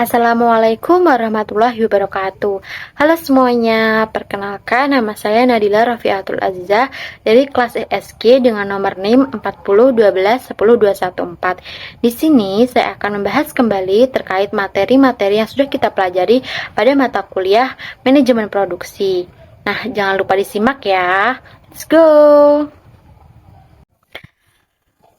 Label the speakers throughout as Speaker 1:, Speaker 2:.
Speaker 1: Assalamualaikum warahmatullahi wabarakatuh. Halo semuanya, perkenalkan nama saya Nadila Rafiatul Azizah dari kelas ESG dengan nomor NIM 4012110214. Di sini saya akan membahas kembali terkait materi-materi yang sudah kita pelajari pada mata kuliah manajemen produksi. Nah, jangan lupa disimak ya. Let's go!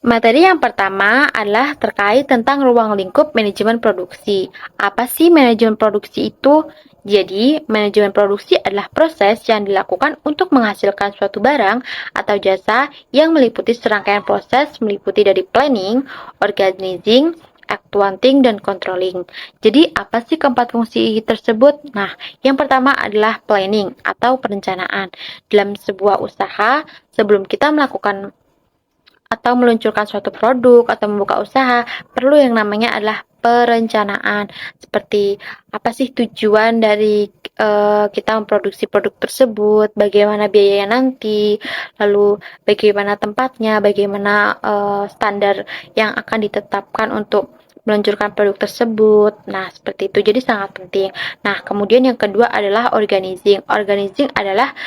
Speaker 1: Materi yang pertama adalah terkait tentang ruang lingkup manajemen produksi. Apa sih manajemen produksi itu? Jadi, manajemen produksi adalah proses yang dilakukan untuk menghasilkan suatu barang atau jasa yang meliputi serangkaian proses meliputi dari planning, organizing, accounting, dan controlling. Jadi, apa sih keempat fungsi tersebut? Nah, yang pertama adalah planning atau perencanaan. Dalam sebuah usaha, sebelum kita melakukan atau meluncurkan suatu produk atau membuka usaha, perlu yang namanya adalah perencanaan. Seperti apa sih tujuan dari kita memproduksi produk tersebut, bagaimana biayanya nanti, lalu bagaimana tempatnya, bagaimana standar yang akan ditetapkan untuk meluncurkan produk tersebut. Nah, seperti itu. Jadi sangat penting. Nah, kemudian yang kedua adalah organizing. Organizing adalah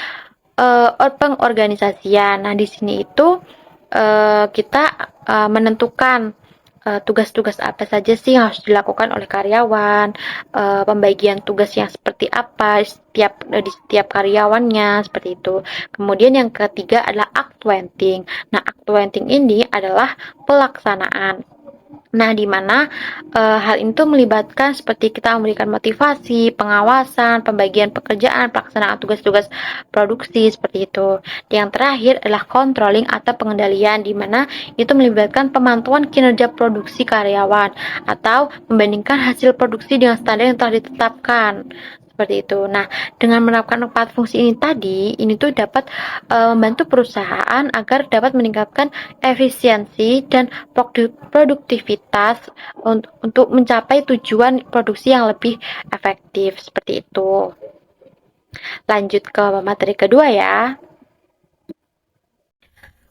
Speaker 1: pengorganisasian. Nah, di sini itu kita menentukan tugas-tugas apa saja sih yang harus dilakukan oleh karyawan, pembagian tugas yang seperti apa di setiap karyawannya, seperti itu. Kemudian yang ketiga adalah accounting. Nah, accounting ini adalah pelaksanaan. Nah, di mana hal itu melibatkan seperti kita memberikan motivasi, pengawasan, pembagian pekerjaan, pelaksanaan tugas-tugas produksi seperti itu. Yang terakhir adalah controlling atau pengendalian, di mana itu melibatkan pemantauan kinerja produksi karyawan atau membandingkan hasil produksi dengan standar yang telah ditetapkan. Seperti itu. Nah, dengan menerapkan 4 fungsi ini tadi, ini tuh dapat membantu perusahaan agar dapat meningkatkan efisiensi dan produktivitas untuk mencapai tujuan produksi yang lebih efektif. Seperti itu. Lanjut ke materi kedua ya.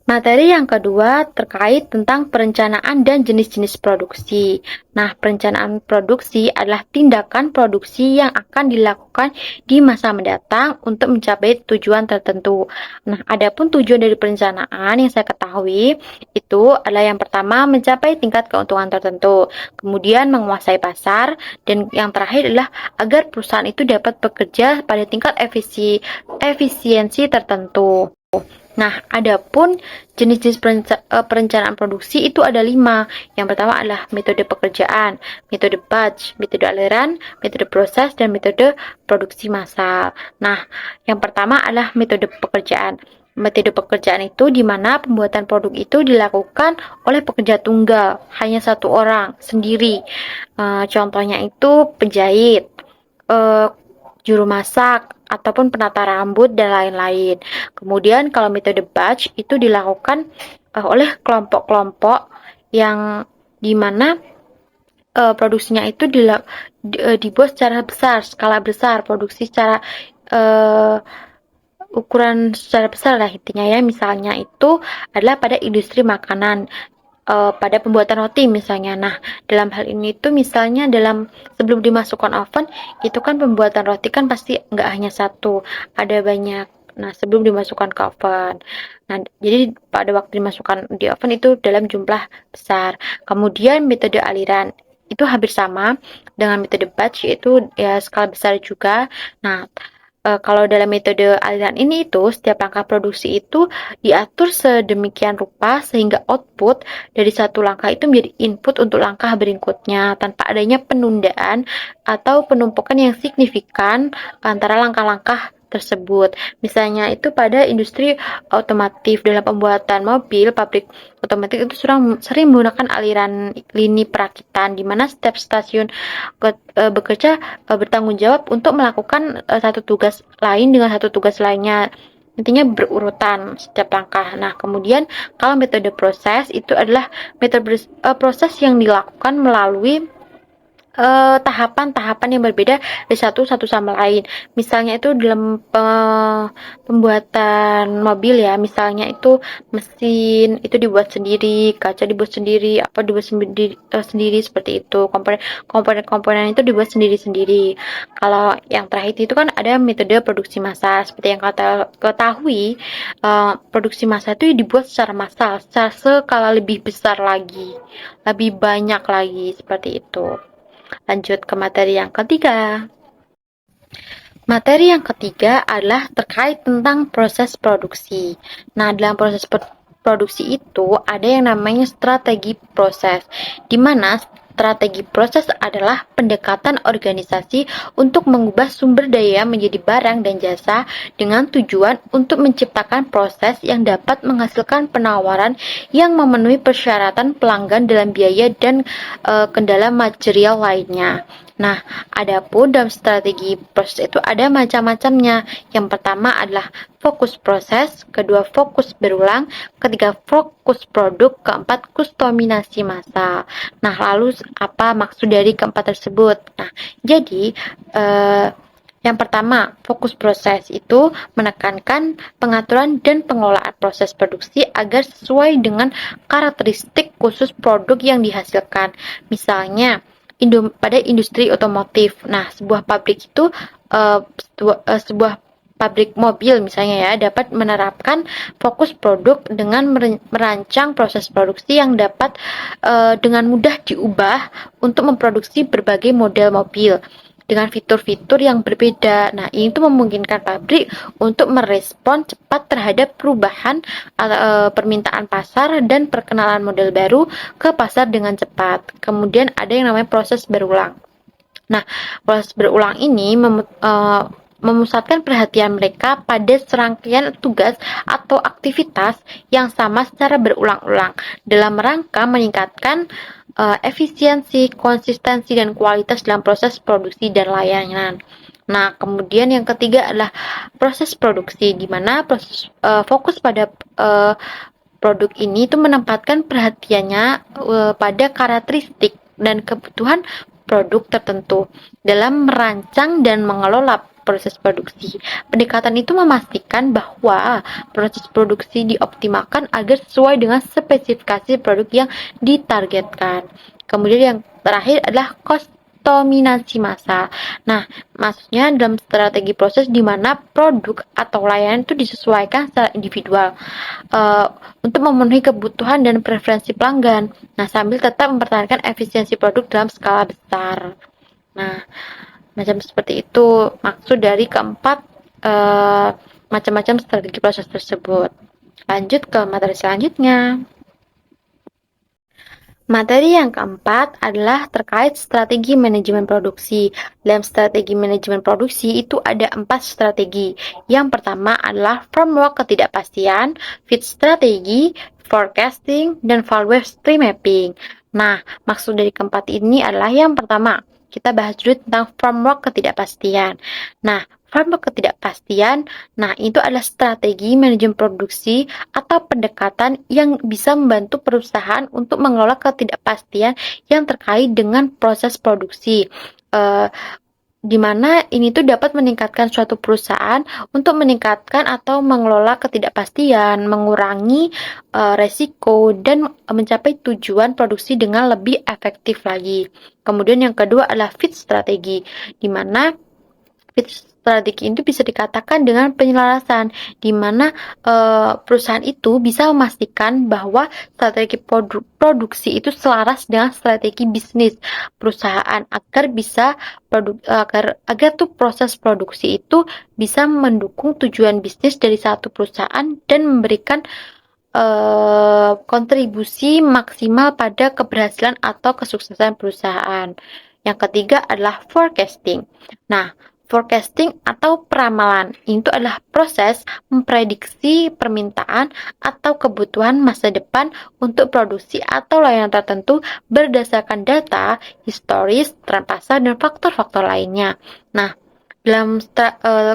Speaker 1: Materi yang kedua terkait tentang perencanaan dan jenis-jenis produksi. Nah, perencanaan produksi adalah tindakan produksi yang akan dilakukan di masa mendatang untuk mencapai tujuan tertentu. Nah, adapun tujuan dari perencanaan yang saya ketahui itu adalah yang pertama mencapai tingkat keuntungan tertentu, kemudian menguasai pasar, dan yang terakhir adalah agar perusahaan itu dapat bekerja pada tingkat efisiensi tertentu. Nah, adapun jenis-jenis perencanaan produksi itu ada 5. Yang pertama adalah metode pekerjaan, metode batch, metode aliran, metode proses, dan metode produksi massal. Nah, yang pertama adalah metode pekerjaan. Metode pekerjaan itu di mana pembuatan produk itu dilakukan oleh pekerja tunggal, hanya satu orang sendiri. Contohnya itu penjahit, juru masak, ataupun penata rambut, dan lain-lain. Kemudian kalau metode batch itu dilakukan oleh kelompok-kelompok yang dimana produksinya itu dibuat secara besar, skala besar, produksi secara ukuran secara besar lah intinya ya. Misalnya itu adalah pada industri makanan, pada pembuatan roti misalnya. Nah, dalam hal ini tuh misalnya sebelum dimasukkan oven, itu kan pembuatan roti kan pasti nggak hanya satu, ada banyak. Nah, sebelum dimasukkan ke oven. Nah, jadi pada waktu dimasukkan di oven itu dalam jumlah besar. Kemudian metode aliran itu hampir sama dengan metode batch, yaitu ya skala besar juga. Nah, kalau dalam metode aliran ini itu setiap langkah produksi itu diatur sedemikian rupa sehingga output dari satu langkah itu menjadi input untuk langkah berikutnya tanpa adanya penundaan atau penumpukan yang signifikan antara langkah-langkah tersebut. Misalnya itu pada industri otomotif, dalam pembuatan mobil, pabrik otomotif itu sering menggunakan aliran lini perakitan, di mana setiap stasiun bekerja bertanggung jawab untuk melakukan satu tugas lain dengan satu tugas lainnya. Intinya berurutan setiap langkah. Nah, kemudian kalau metode proses itu adalah metode proses yang dilakukan melalui tahapan-tahapan yang berbeda dari satu sama lain. Misalnya itu dalam pembuatan mobil ya, misalnya itu mesin itu dibuat sendiri, kaca dibuat sendiri, apa dibuat sendiri seperti itu. Komponen-komponen itu dibuat sendiri-sendiri. Kalau yang terakhir itu kan ada metode produksi massal. Seperti yang kata ketahui, produksi massal itu dibuat secara massal, secara skala lebih besar lagi, lebih banyak lagi seperti itu. Lanjut ke materi yang ketiga. Materi yang ketiga adalah terkait tentang proses produksi. Nah, dalam proses produksi itu ada yang namanya strategi proses, di mana strategi proses adalah pendekatan organisasi untuk mengubah sumber daya menjadi barang dan jasa dengan tujuan untuk menciptakan proses yang dapat menghasilkan penawaran yang memenuhi persyaratan pelanggan dalam biaya dan kendala material lainnya. Nah, adapun dalam strategi proses itu ada macam-macamnya. Yang pertama adalah fokus proses, kedua fokus berulang, ketiga fokus produk, keempat kustomisasi massal. Nah, lalu apa maksud dari keempat tersebut? Nah, jadi yang pertama, fokus proses itu menekankan pengaturan dan pengelolaan proses produksi agar sesuai dengan karakteristik khusus produk yang dihasilkan. Misalnya, pada industri otomotif. Nah, sebuah pabrik itu sebuah pabrik mobil misalnya ya dapat menerapkan fokus produk dengan merancang proses produksi yang dapat dengan mudah diubah untuk memproduksi berbagai model mobil dengan fitur-fitur yang berbeda. Nah, ini tuh memungkinkan pabrik untuk merespon cepat terhadap perubahan permintaan pasar dan perkenalan model baru ke pasar dengan cepat. Kemudian ada yang namanya proses berulang. Nah, proses berulang ini memusatkan perhatian mereka pada serangkaian tugas atau aktivitas yang sama secara berulang-ulang dalam rangka meningkatkan efisiensi, konsistensi, dan kualitas dalam proses produksi dan layanan. Nah, kemudian yang ketiga adalah proses produksi, di mana proses fokus pada produk ini itu menempatkan perhatiannya pada karakteristik dan kebutuhan produk tertentu dalam merancang dan mengelola proses produksi. Pendekatan itu memastikan bahwa proses produksi dioptimalkan agar sesuai dengan spesifikasi produk yang ditargetkan. Kemudian yang terakhir adalah kustomisasi massal. Nah, maksudnya dalam strategi proses di mana produk atau layanan itu disesuaikan secara individual untuk memenuhi kebutuhan dan preferensi pelanggan. Nah, sambil tetap mempertahankan efisiensi produk dalam skala besar. Nah, macam seperti itu maksud dari keempat macam-macam strategi proses tersebut. Lanjut ke materi selanjutnya. Materi yang keempat adalah terkait strategi manajemen produksi. Dalam strategi manajemen produksi itu ada 4 strategi. Yang pertama adalah framework ketidakpastian, fit strategi, forecasting, dan value stream mapping. Nah, maksud dari keempat ini adalah yang pertama, kita bahas dulu tentang framework ketidakpastian. Nah, framework ketidakpastian, nah itu adalah strategi manajemen produksi atau pendekatan yang bisa membantu perusahaan untuk mengelola ketidakpastian yang terkait dengan proses produksi. Di mana ini tuh dapat meningkatkan suatu perusahaan untuk meningkatkan atau mengelola ketidakpastian, mengurangi resiko, dan mencapai tujuan produksi dengan lebih efektif lagi. Kemudian yang kedua adalah fit strategi, di mana fit strategi itu bisa dikatakan dengan penyelarasan, di mana perusahaan itu bisa memastikan bahwa strategi produksi itu selaras dengan strategi bisnis perusahaan agar bisa agar tuh proses produksi itu bisa mendukung tujuan bisnis dari satu perusahaan dan memberikan kontribusi maksimal pada keberhasilan atau kesuksesan perusahaan. Yang ketiga adalah forecasting. Nah, forecasting atau peramalan itu adalah proses memprediksi permintaan atau kebutuhan masa depan untuk produksi atau layanan tertentu berdasarkan data, historis, tren pasar, dan faktor-faktor lainnya. Nah, dalam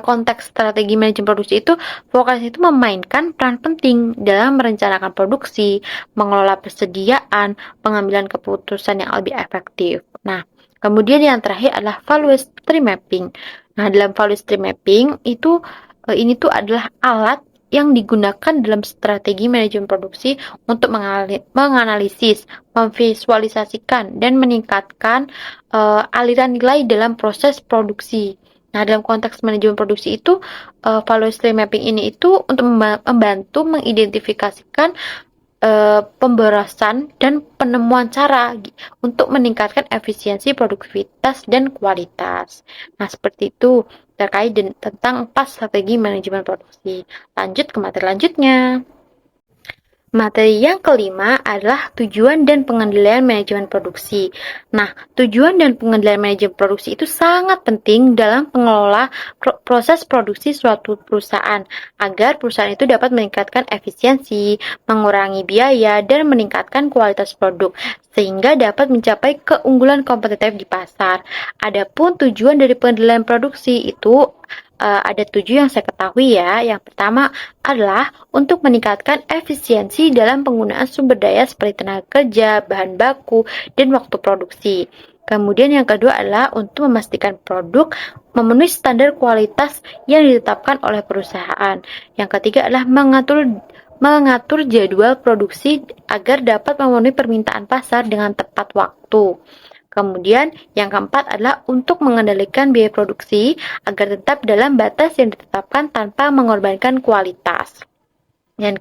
Speaker 1: konteks strategi manajemen produksi itu, forecast itu memainkan peran penting dalam merencanakan produksi, mengelola persediaan, pengambilan keputusan yang lebih efektif. Nah, Kemudian yang terakhir adalah value stream mapping. Nah, dalam value stream mapping itu ini tuh adalah alat yang digunakan dalam strategi manajemen produksi untuk menganalisis, memvisualisasikan, dan meningkatkan aliran nilai dalam proses produksi. Nah, dalam konteks manajemen produksi itu, value stream mapping ini itu untuk membantu mengidentifikasikan pemberasan dan penemuan cara untuk meningkatkan efisiensi, produktivitas, dan kualitas. Nah, seperti itu terkait tentang 4 strategi manajemen produksi. Lanjut ke materi lanjutnya. Materi yang kelima adalah tujuan dan pengendalian manajemen produksi. Nah, tujuan dan pengendalian manajemen produksi itu sangat penting dalam pengelola proses produksi suatu perusahaan agar perusahaan itu dapat meningkatkan efisiensi, mengurangi biaya, dan meningkatkan kualitas produk sehingga dapat mencapai keunggulan kompetitif di pasar. Adapun tujuan dari pengendalian produksi itu ada 7 yang saya ketahui ya. Yang pertama adalah untuk meningkatkan efisiensi dalam penggunaan sumber daya seperti tenaga kerja, bahan baku, dan waktu produksi. Kemudian yang kedua adalah untuk memastikan produk memenuhi standar kualitas yang ditetapkan oleh perusahaan. Yang ketiga adalah mengatur jadwal produksi agar dapat memenuhi permintaan pasar dengan tepat waktu. Kemudian yang keempat adalah untuk mengendalikan biaya produksi agar tetap dalam batas yang ditetapkan tanpa mengorbankan kualitas. Dan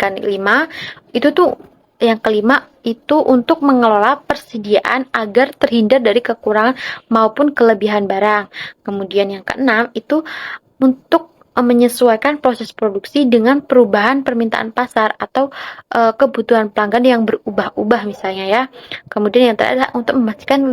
Speaker 1: yang kelima itu untuk mengelola persediaan agar terhindar dari kekurangan maupun kelebihan barang. Kemudian yang keenam itu untuk menyesuaikan proses produksi dengan perubahan permintaan pasar atau kebutuhan pelanggan yang berubah-ubah misalnya ya. Kemudian yang terakhir adalah untuk memastikan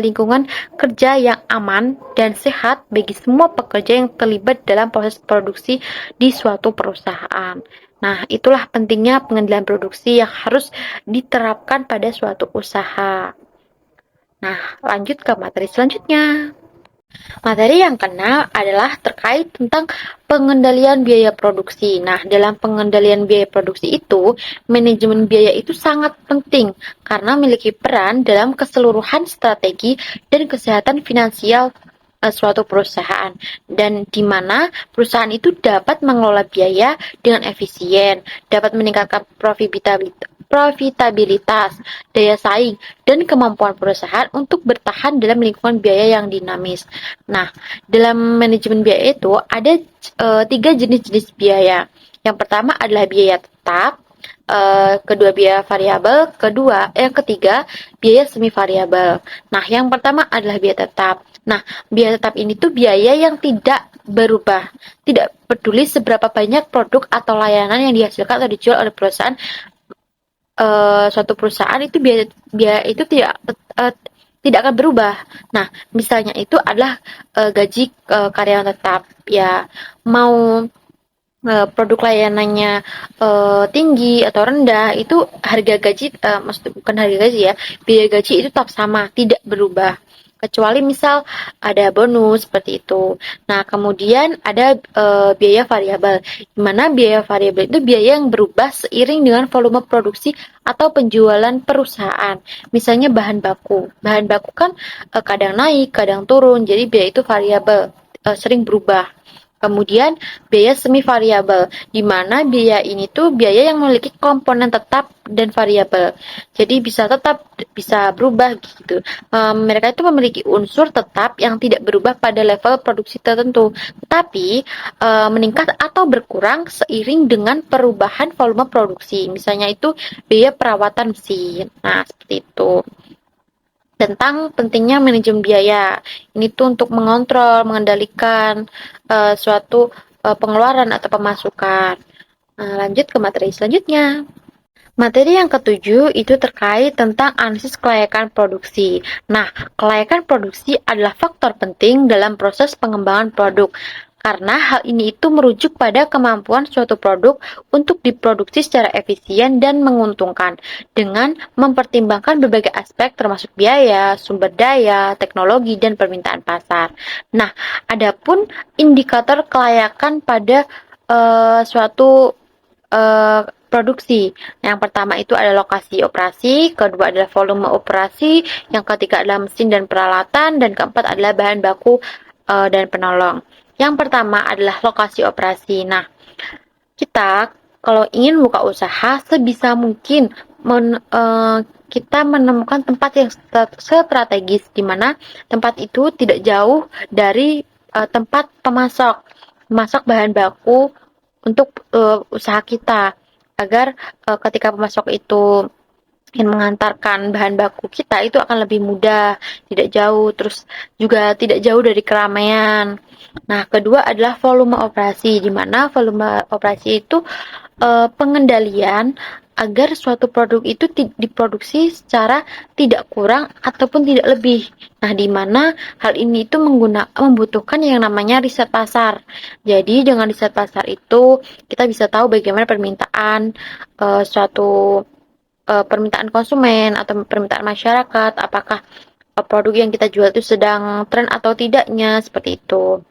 Speaker 1: lingkungan kerja yang aman dan sehat bagi semua pekerja yang terlibat dalam proses produksi di suatu perusahaan. Nah, itulah pentingnya pengendalian produksi yang harus diterapkan pada suatu usaha. Nah, lanjut ke materi selanjutnya. Materi yang kena adalah terkait tentang pengendalian biaya produksi. Nah, dalam pengendalian biaya produksi itu, manajemen biaya itu sangat penting karena memiliki peran dalam keseluruhan strategi dan kesehatan finansial suatu perusahaan dan di mana perusahaan itu dapat mengelola biaya dengan efisien, dapat meningkatkan profitabilitas, daya saing, dan kemampuan perusahaan untuk bertahan dalam lingkungan biaya yang dinamis. Nah, dalam manajemen biaya itu ada 3 jenis-jenis biaya. Yang pertama adalah biaya tetap, kedua biaya variabel, yang ketiga biaya semi variabel. Nah, yang pertama adalah biaya tetap. Nah, biaya tetap ini tuh biaya yang tidak berubah, tidak peduli seberapa banyak produk atau layanan yang dihasilkan atau dijual oleh perusahaan. Suatu perusahaan itu biaya itu tidak akan berubah. Nah, misalnya itu adalah gaji karyawan tetap. Ya, mau produk layanannya tinggi atau rendah, itu harga gaji, maksudnya bukan harga gaji ya, biaya gaji itu tetap sama, tidak berubah. Kecuali misal ada bonus seperti itu. Nah, kemudian ada biaya variabel, di mana biaya variabel itu biaya yang berubah seiring dengan volume produksi atau penjualan perusahaan. Misalnya bahan baku. Bahan baku kan kadang naik, kadang turun, jadi biaya itu variabel, sering berubah. Kemudian biaya semi variabel, di mana biaya ini tuh biaya yang memiliki komponen tetap dan variabel. Jadi bisa tetap, bisa berubah gitu. Mereka itu memiliki unsur tetap yang tidak berubah pada level produksi tertentu, tetapi meningkat atau berkurang seiring dengan perubahan volume produksi. Misalnya itu biaya perawatan mesin. Nah, seperti itu. Tentang pentingnya manajemen biaya. Ini tuh untuk mengontrol, mengendalikan suatu pengeluaran atau pemasukan. Lanjut ke materi selanjutnya. Materi yang ketujuh itu terkait tentang analisis kelayakan produksi. Nah, kelayakan produksi adalah faktor penting dalam proses pengembangan produk. Karena hal ini itu merujuk pada kemampuan suatu produk untuk diproduksi secara efisien dan menguntungkan dengan mempertimbangkan berbagai aspek termasuk biaya, sumber daya, teknologi, dan permintaan pasar. Nah, adapun indikator kelayakan pada suatu produksi. Yang pertama itu adalah lokasi operasi, kedua adalah volume operasi, yang ketiga adalah mesin dan peralatan, dan keempat adalah bahan baku dan penolong. Yang pertama adalah lokasi operasi. Nah, kita kalau ingin buka usaha sebisa mungkin kita menemukan tempat yang strategis, di mana tempat itu tidak jauh dari tempat pemasok bahan baku untuk usaha kita, agar ketika pemasok itu ingin mengantarkan bahan baku kita itu akan lebih mudah, tidak jauh, terus juga tidak jauh dari keramaian. Nah, kedua adalah volume operasi, di mana volume operasi itu pengendalian agar suatu produk itu diproduksi secara tidak kurang ataupun tidak lebih. Nah, di mana hal ini itu membutuhkan yang namanya riset pasar. Jadi, dengan riset pasar itu kita bisa tahu bagaimana permintaan suatu permintaan konsumen atau permintaan masyarakat, apakah produk yang kita jual itu sedang tren atau tidaknya, seperti itu.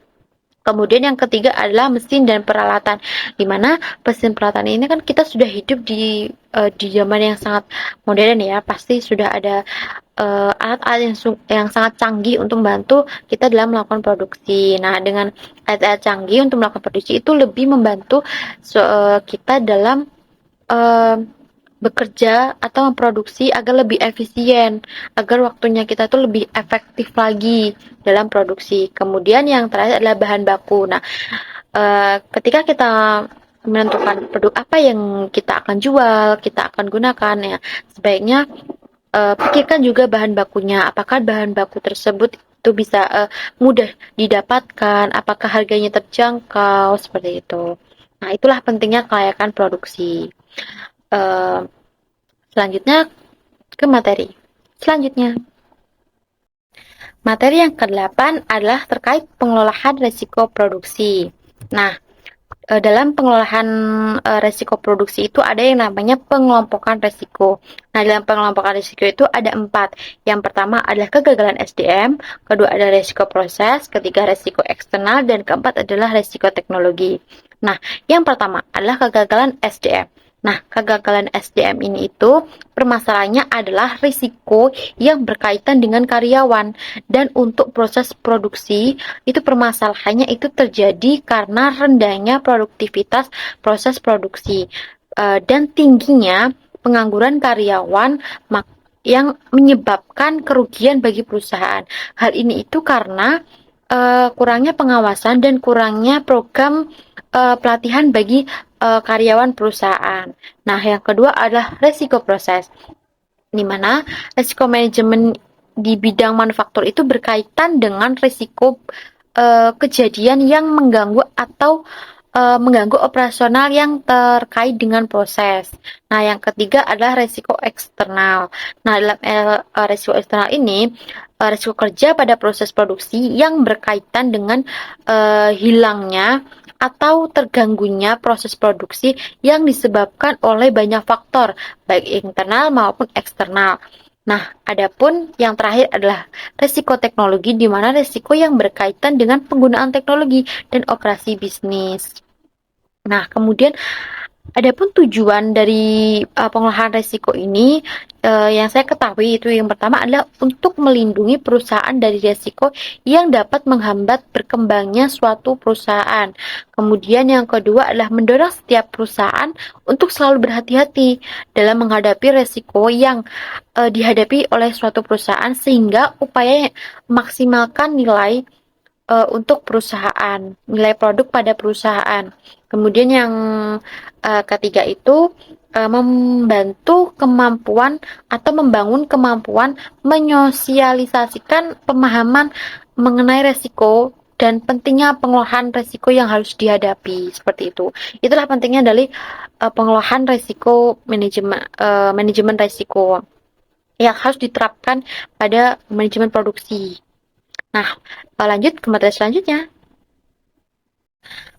Speaker 1: Kemudian yang ketiga adalah mesin dan peralatan, di mana mesin peralatan ini kan kita sudah hidup di zaman yang sangat modern ya, pasti sudah ada alat-alat yang sangat canggih untuk membantu kita dalam melakukan produksi. Nah, dengan alat-alat canggih untuk melakukan produksi itu lebih membantu kita dalam bekerja atau memproduksi agar lebih efisien, agar waktunya kita tuh lebih efektif lagi dalam produksi. Kemudian yang terakhir adalah bahan baku. Nah, ketika kita menentukan produk apa yang kita akan jual, kita akan gunakan ya, sebaiknya pikirkan juga bahan bakunya. Apakah bahan baku tersebut itu bisa mudah didapatkan, apakah harganya terjangkau, seperti itu. Nah, itulah pentingnya kelayakan produksi. Selanjutnya ke materi. Selanjutnya, materi yang ke-8 adalah terkait pengelolaan risiko produksi. Nah, dalam pengelolaan risiko produksi itu ada yang namanya pengelompokan risiko. Nah, dalam pengelompokan risiko itu ada 4. Yang pertama adalah kegagalan SDM, kedua adalah risiko proses, ketiga risiko eksternal, dan keempat adalah risiko teknologi. Nah, yang pertama adalah kegagalan SDM. Nah, kegagalan SDM ini itu permasalahannya adalah risiko yang berkaitan dengan karyawan, dan untuk proses produksi itu permasalahannya itu terjadi karena rendahnya produktivitas proses produksi dan tingginya pengangguran karyawan yang menyebabkan kerugian bagi perusahaan. Hal ini itu karena kurangnya pengawasan dan kurangnya program pelatihan bagi karyawan perusahaan. Nah, yang kedua adalah resiko proses, di mana resiko manajemen di bidang manufaktur itu berkaitan dengan resiko kejadian yang mengganggu atau mengganggu operasional yang terkait dengan proses. Nah, yang ketiga adalah resiko eksternal. Nah, dalam resiko eksternal ini resiko kerja pada proses produksi yang berkaitan dengan hilangnya atau terganggunya proses produksi yang disebabkan oleh banyak faktor, baik internal maupun eksternal. Nah, adapun yang terakhir adalah resiko teknologi, di mana resiko yang berkaitan dengan penggunaan teknologi dan operasi bisnis. Nah, kemudian adapun tujuan dari pengolahan risiko ini yang saya ketahui itu yang pertama adalah untuk melindungi perusahaan dari risiko yang dapat menghambat berkembangnya suatu perusahaan. Kemudian yang kedua adalah mendorong setiap perusahaan untuk selalu berhati-hati dalam menghadapi risiko yang dihadapi oleh suatu perusahaan, sehingga upaya memaksimalkan nilai untuk perusahaan, nilai produk pada perusahaan. Kemudian yang ketiga itu membantu kemampuan atau membangun kemampuan menyosialisasikan pemahaman mengenai resiko dan pentingnya pengolahan resiko yang harus dihadapi, seperti itu. Itulah pentingnya dari pengolahan resiko, manajemen resiko yang harus diterapkan pada manajemen produksi. Nah, lanjut ke materi selanjutnya.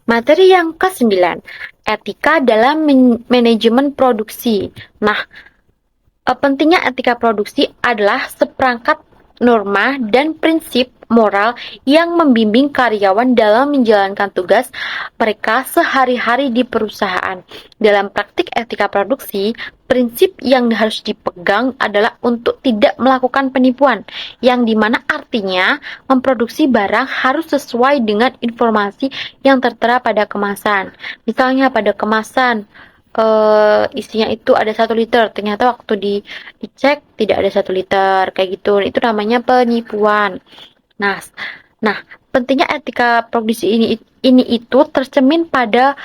Speaker 1: Materi yang ke-9, etika dalam manajemen produksi. Nah, pentingnya etika produksi adalah seperangkat norma, dan prinsip moral yang membimbing karyawan dalam menjalankan tugas mereka sehari-hari di perusahaan. Dalam praktik etika produksi, prinsip yang harus dipegang adalah untuk tidak melakukan penipuan, yang dimana artinya memproduksi barang harus sesuai dengan informasi yang tertera pada kemasan. Misalnya pada kemasan isinya itu ada 1 liter, ternyata waktu dicek tidak ada 1 liter, kayak gitu. Itu namanya penipuan. Nah, nah, pentingnya etika produksi ini itu tercermin pada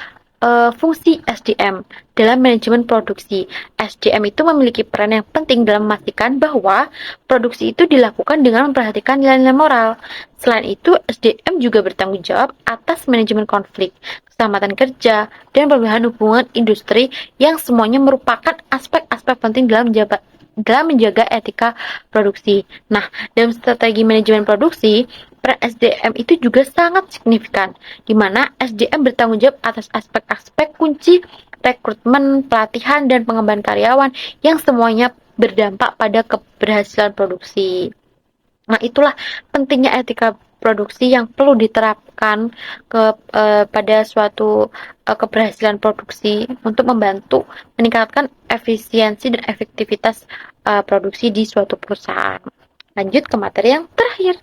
Speaker 1: fungsi SDM dalam manajemen produksi. SDM itu memiliki peran yang penting dalam memastikan bahwa produksi itu dilakukan dengan memperhatikan nilai-nilai moral. Selain itu, SDM juga bertanggung jawab atas manajemen konflik, keselamatan kerja, dan pemulihan hubungan industri yang semuanya merupakan aspek-aspek penting dalam menjaga etika produksi. Nah, dalam strategi manajemen produksi, peran SDM itu juga sangat signifikan, di mana SDM bertanggung jawab atas aspek-aspek kunci rekrutmen, pelatihan, dan pengembangan karyawan yang semuanya berdampak pada keberhasilan produksi. Nah, itulah pentingnya etika produksi yang perlu diterapkan pada suatu keberhasilan produksi untuk membantu meningkatkan efisiensi dan efektivitas produksi di suatu perusahaan. Lanjut ke materi yang terakhir.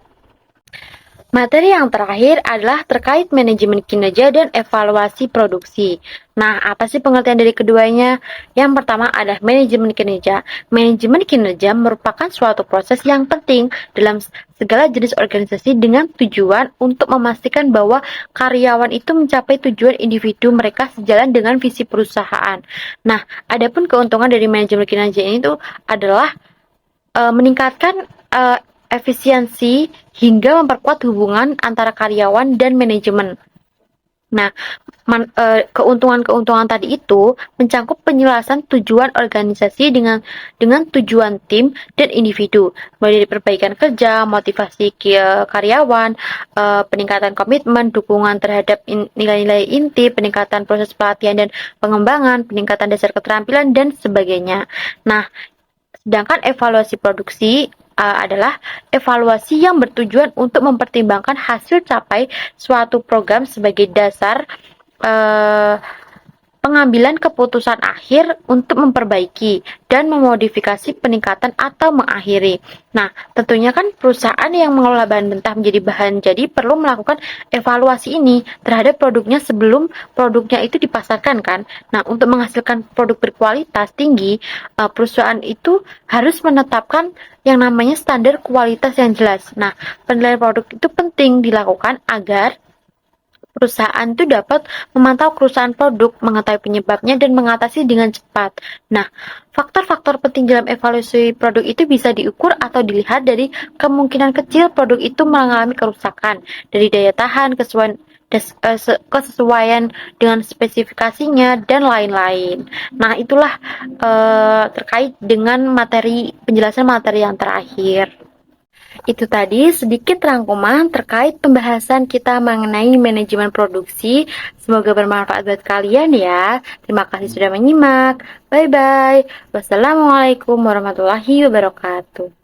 Speaker 1: Materi yang terakhir adalah terkait manajemen kinerja dan evaluasi produksi. Nah, apa sih pengertian dari keduanya? Yang pertama adalah manajemen kinerja. Manajemen kinerja merupakan suatu proses yang penting dalam segala jenis organisasi dengan tujuan untuk memastikan bahwa karyawan itu mencapai tujuan individu mereka sejalan dengan visi perusahaan. Nah, adapun keuntungan dari manajemen kinerja ini itu adalah meningkatkan efisiensi hingga memperkuat hubungan antara karyawan dan manajemen. Nah, keuntungan-keuntungan tadi itu mencakup penjelasan tujuan organisasi dengan tujuan tim dan individu, mulai dari perbaikan kerja, motivasi karyawan, peningkatan komitmen, dukungan terhadap nilai-nilai inti, peningkatan proses pelatihan dan pengembangan, peningkatan dasar keterampilan, dan sebagainya. Nah, sedangkan evaluasi produksi adalah evaluasi yang bertujuan untuk mempertimbangkan hasil capai suatu program sebagai dasar pengambilan keputusan akhir untuk memperbaiki dan memodifikasi peningkatan atau mengakhiri. Nah, tentunya kan perusahaan yang mengelola bahan mentah menjadi bahan jadi perlu melakukan evaluasi ini terhadap produknya sebelum produknya itu dipasarkan kan. Nah, untuk menghasilkan produk berkualitas tinggi, perusahaan itu harus menetapkan yang namanya standar kualitas yang jelas. Nah, penilaian produk itu penting dilakukan agar perusahaan itu dapat memantau kerusakan produk, mengetahui penyebabnya, dan mengatasi dengan cepat. Nah, faktor-faktor penting dalam evaluasi produk itu bisa diukur atau dilihat dari kemungkinan kecil produk itu mengalami kerusakan, dari daya tahan, kesesuaian dengan spesifikasinya, dan lain-lain. Nah, itulah terkait dengan penjelasan materi yang terakhir. Itu tadi sedikit rangkuman terkait pembahasan kita mengenai manajemen produksi. Semoga bermanfaat buat kalian ya. Terima kasih sudah menyimak. Bye-bye. Wassalamualaikum warahmatullahi wabarakatuh.